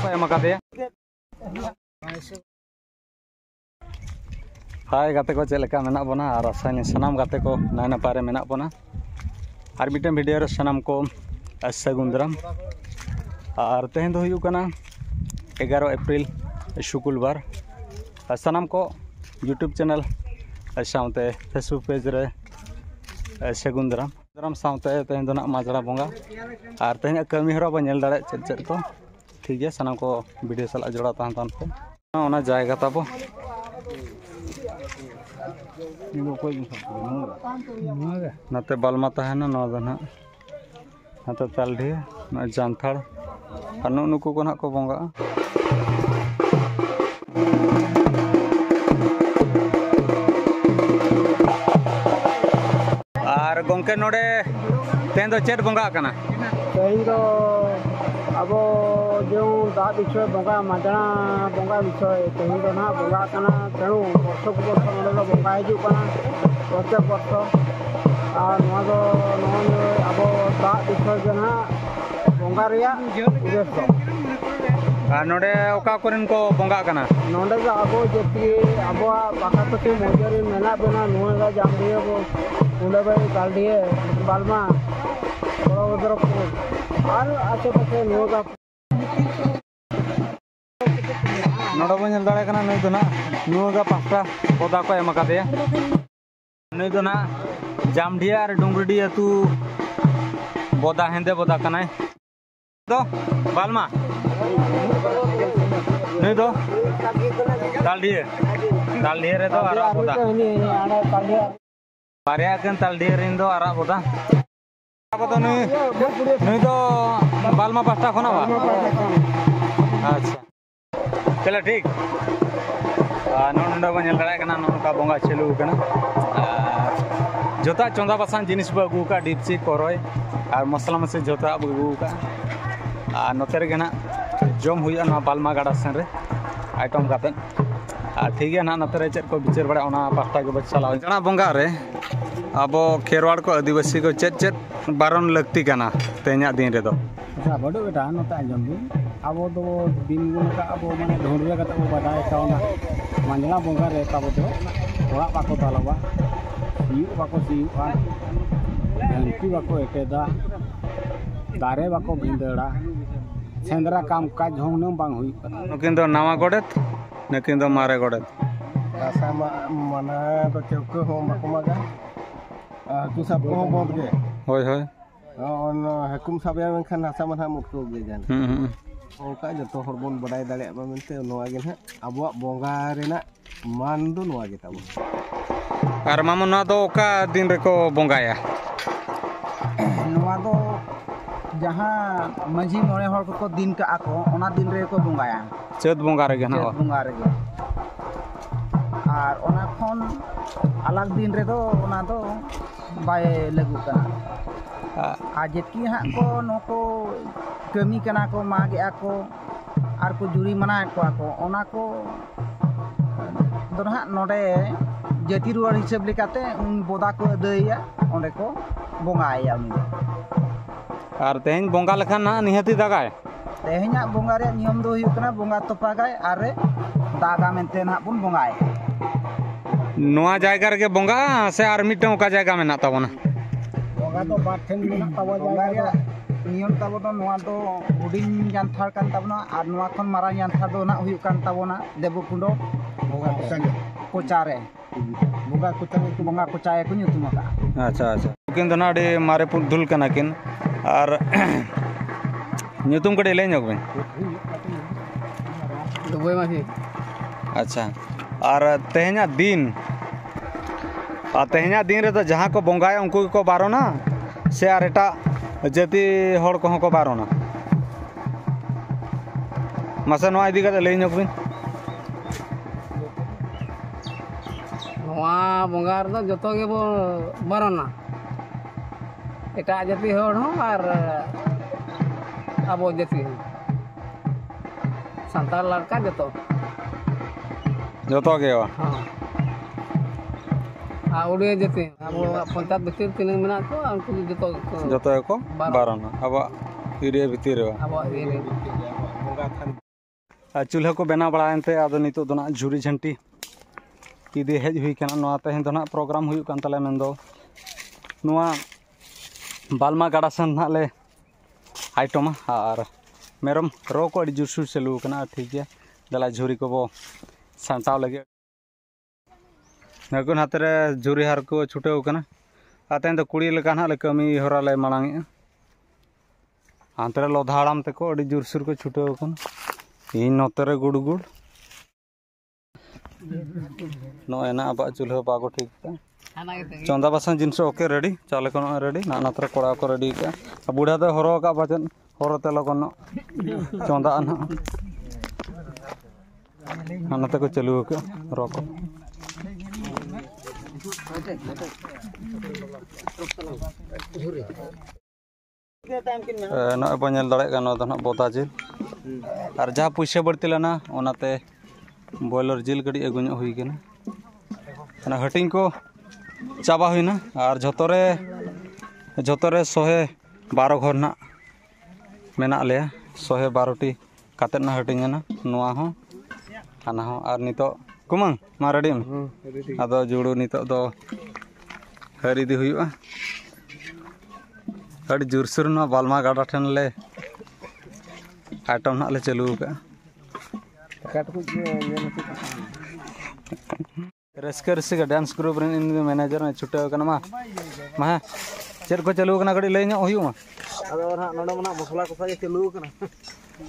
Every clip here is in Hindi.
को एम आकादेया हाय गाते को चेलेका मेना बना और आसानी सनाम गाते को नाय नपारे मेना बना और मिटन वीडियो रे सनाम को सागुन दाराम और तेहन दो हुयु कना 11 अप्रैल शुक्रवार सनाम को यूट्यूब चैनल साउते फेसबुक पेज रे सागुन दाराम साउते तेहन दो ना माजरा बोंगा और तेहन कमी हरा बा नेल दाड़े चेद चेद को ठीक है सनाम को वीडियो साला जोड़ा तान तान पे ओना जायगा ताबो नाते बालमा तहना ना दो ना नाते तालढी ना जानथाड़ और नुकु को ना को बोंगा और गोंके नोडे तेन दो चेट बोंगा कना तेन दो अब जो दा विषय बोंगा मादना बोंगा विषय तेन दो ना बोंगा कना तेणु वर्ष को वर्ष नोडे बोंगा हिजु कना प्रत्येक वर्ष और नोआ दो अब दा विषय जो ना बोंगा रिया उद्देश्य और नोडे ओका कोरेन को बोंगा कना नोडे जो अब जेती अब बाकापति मजरी मेना बना नोआ जामदिए बो उले भाई तालढिए बालमा बड़ो और आचे पासे नोगा नोडे बो नेल दाड़े कना नई दो ना नोगा पास्ता बोदा को एम आकादेया नई दो ना जामढिया और डुंगरडी अतु बोदा हेंदे बोदा कनाय दो बालमा नई दो तालढिए रे दो आरा बोदा बारिया कन तालढिए रिन दो आरा बोदा तो नहीं तो बालमा पास्ता खोना बा अच्छा चलो ठीक नोंडे बो नेल दाड़े कना नोका बोंगा चलू कना जोता चंदा बासान जिनिस बो अगू का डिपची कोरोय और मसला मसे जोता अगू का नोते रे ना जम हुई ना बालमा गाड़ा सेन रे आइटम काते ठीक है ना नोते रे चेद को बिचार बड़ा ओना पास्ता के बच्चा जना बोंगा रे अब खेरवाड़ को आदिवासी को चेद चेद बारन लगती कना तेना दिन रे दो अच्छा बड़ो बेटा नोता आंजम दिन अब दो दिन गुन का अब माने ढोंडरे कता बो बादाय कावना मांजला बोंगा रे का बो ओड़ा बाको तालवा सियु बाको सियुआ घंटी बाको एकेदा दारे बाको भिंदड़ा सेंद्रा काम काज होंगनम बांग हुई नकिन दो नवा गोडेत नकिन दो मारे गोडेत रासा माना तो चौको हो बाको मागा तू सब को बोब जे होय होय on hakum sabya menkan hasa manha mukro ge jan oka joto horbon badai dale ba mente noa ge ha abuak bonga rena mandu noa ge tabo ar mamun noa do oka din reko bonga ya noa do jaha maji mone hor ko din ka ako ona din reko bonga ya chet bonga re ge na bonga re ge ar ona khon alag din re do ona do bay lagu kana आज की हाँ को नको कमी कना को मागे आको आर को जुरी मना को ओना को दोहा नोडे जाति रुवार हिसाब लेकाते बोदा को अदया ओंडे को बोंगाया उनी आर तेहन बोंगा लखन ना निहति दागाय तेहना बोंगा रे नियम दो हुयु कना बोंगा तोपागाय आरे दागा मेनते ना बुन बोंगाय नोआ जायगा रे बोंगा से आर मिटो का जायगा में ना ताबोना तो बाथेन मेना ताबो जायगा नियम ताबो तो नोआ तो हुडिन जानथार कान ताबना आर नोआ खन मारा जानथार दो ना हुयु कान ताबोना देबकुंडो बोंगा कोचारे बोंगा कोचाए को nyutum का अच्छा अच्छा किन दना डे मारे पुदुल कना किन और nyutum कड़े ले नोक में दुबई माथि अच्छा और तेहना दिन रे तो जहाँ को बोंगाय उनको को बारोना से आर एटा जाति हड़ को बारोना मासे नोआ इदी कते लई नोक बिन नोआ बोंगा रे जतो गे बो बारोना एटा जाति हड़ हो और अबो जाति संताल लड़का जतो गे हां उड़े जाते अब पंचायत भीतर तीन मेना को उनको जतो को बारना अब एरिया भीतर अब चूल्हा को बना बड़ाते आदो नितो दो ना झुरी झंटी इदी हेज हुई कना नोआ तेहें दो ना प्रोग्राम हुई कान तले मेन दो नोआ बालमा गाड़ा सन ना ले आइटमा और मेरम रो को जुरसुर चलू कना ठीक है दला झुरी को बो सांटाव लगे नगुन हाथ रे झुरी हार को छुटेव कना आते तो कुड़ी लेका ना ले कमी हरा ले मांगे हाथ रे लोधा हाड़ाम तको जुरसुर को छुटेव कना इन नोतरे गुड़ ना अब चूल्हा बागो ठीक चंदा बासन जिनस ओके रेडी चाले को रेडी ना नतर कोड़ा को रेडी का बुढ़ा तो हरो का बचन हरो ते लगन चंदा ना नते को चलू के रो को ना बनेल दड़े का ना बोता जिल और जहाँ पैसा बढ़ती लेना ओनाते बॉयलर जिल गड़ी अगुन हुई कना हटिंग को चाबा हुई ना और झोतरे 112 घर ना मेना ले 112टी काते ना हटिंग ना नोआ हो हाना हो और नितो कुमंग मा रेडी आदो जुड़ू नितो दो हरिदी हुआ अड़ी जुरसुर ना बालमा गाड़ा ठन ले आइटम ना ले चलू का रस्के रस्के डांस ग्रुप इन मैनेजर छुटे मा चेक को चलू कड़ी लैन हुआ मसला कसा चलू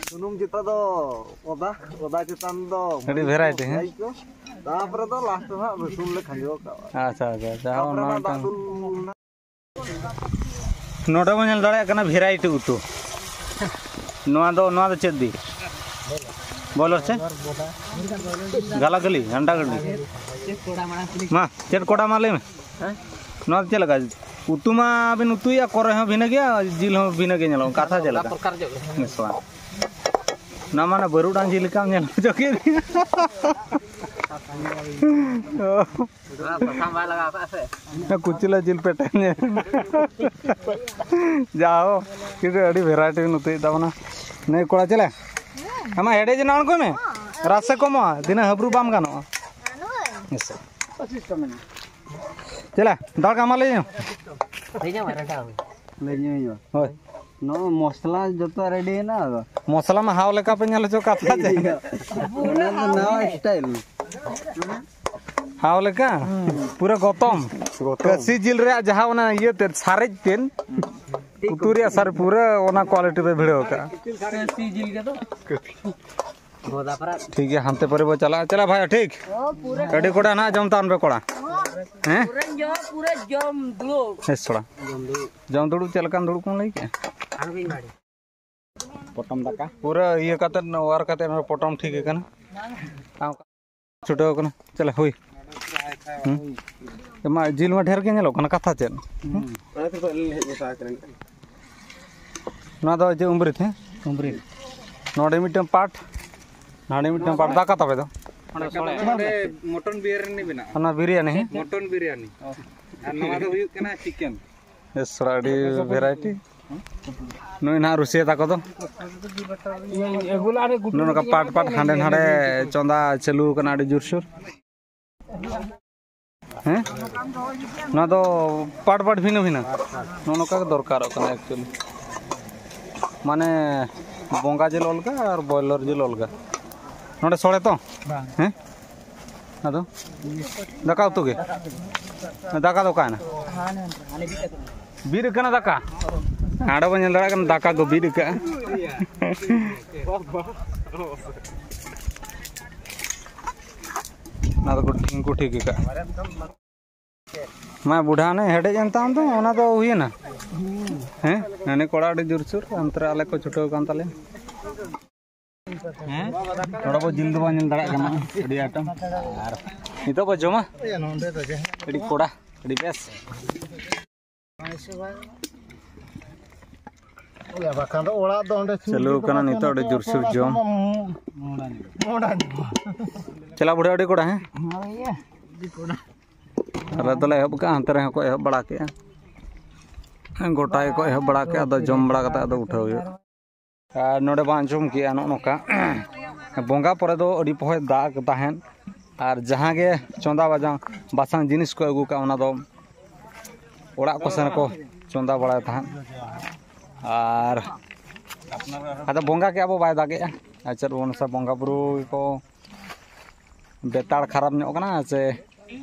सुनुम चिता दो ओदा ओदा चितान दो अड़ी वेराइटी है तापर दो लास्ट हा रसुन ले खंजो का अच्छा अच्छा अच्छा नोडा बनेल दड़े कना वेराइटी उतु नोआ दो चेक दी बॉलर से गाला गली अंडा गली मा चेक कोड़ा मा ले में नोआ चेक लगा उतु मा बिन उतु या करे ह भिने गया जिल ह भिने गे नेलो काथा चेक लगा निसवा ना माने बरुडा जिल का नेल जोके कुचिला जिल पेटे जाओ कि वेराइटी नुते तबना नहीं कोड़ा चले हम हेडे जना को में रास्ता कम दिन हब्रू बाम गानो चला दाल का माले होय नो मसला जतो रेडी है ना मसला में हाव लेका पे नेल चो काथा चाहिए नवा स्टाइल हाव लेका पूरा गौतम कसी जिल रे जहां ना ये ते सारे तेन उतुरिया सर पूरा ओना क्वालिटी पे भिड़ो का कसी जिल के तो गोदा पर ठीक है हमते पर वो चला भाई ठीक कड़ी कोड़ा ना जमतान पे कोड़ा हैं पूरा जम दुड़ो एस थोड़ा जम दुड़ो चलकान दुड़ो कोन लई के पटम दाका पूरा ये काते वार काते पटम ठीक है कना छुटो कना चला होई मा जिल में ढेर के नेलो कना कथा चेन ना दो जे उम्र थे उम्र नोडे मिटम पाट नाडे मिटम पाट दाका तबे दो मटन बिरयानी बिना ना बिरयानी है मटन बिरयानी और नवा दो हुई कना चिकन एस राडी वैरायटी नुई ना रुसिया ताको दो एगुला रे गुड नो का पाट हांडे हांडे चंदा चलू कना आडी जुरसुर हैं ना तो पाट भिन्न भिन्न नोका दरकार एक्चुअली माने बंगा जिल अलगा और बॉयलर जिल अलगा नोडे सोड़े तो हैं अदो दाका उतु गे दाका दो काना बीर कना दाका आडो बन लड़ा कना दाका गो बीर का ना तो इनको ठीक का मैं बुढ़ा ने हेडे जानता हूं तो ओना तो हुई ना हैं नाने कोड़ा अड़ी जुरसुर अंतरे आले को छुटो कान ताले हैं थोड़ा बहुत जिल दो बांजल दड़ा कना अड़ी आइटम यार नितो बो जमा अड़ी कोड़ा अड़ी बेस चलो कना नितो अड़ी जुरसुर जम चला बुढ़ा अड़ी कोड़ा हैं अरे तले एहब का अंतरे को एहब बड़ा के गोटा को एहब बड़ा के अद जम बड़ा कता अद उठाव नोडे बां जम के नो नोका बोंगा पर दो अड़ी पहय दाग ताहेन और जहाँ के चंदा बासांग जिनिस को अगू का दो ओड़ा को सेन को चंदा बड़ा था और अदा बोंगा के अब बाय दागे अच्छा वो सब बोंगा बुरु को बेताड़ खराब न्योगना से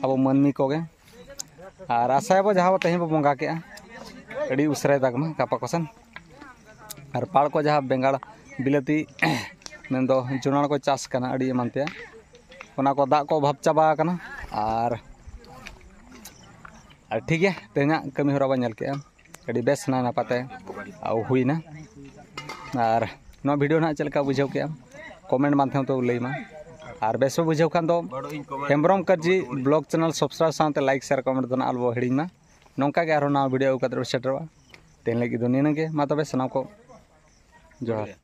अब मनमी कोगे और आशा जहाँ तेज बो बोंगा के अड़ी उसरे दागमा गापा कोसन और पाड़ को जहाँ बेंगाड़ बिलाती मेन दो जुनाड़ को चाष करना अड़ी एमानते ओना को दाग को अभाव चाबा करना और ठीक है तेना कमी हरा बा नेल के अड़ी बेस ना नापाते हुईना और नो वीडियो ना चलका बुझाव के कमेंट माध्यम तो लैमा और बेस बुझाव खान दो Hembrom Karji blog channel subscribe साथ लाइक शेयर कमेंट दो आलबो हिड़ीमा नौका के आरो ना वीडियो उकादर सेटरवा तेन लगी दो निनगे मा तबे सनाम को जोहार।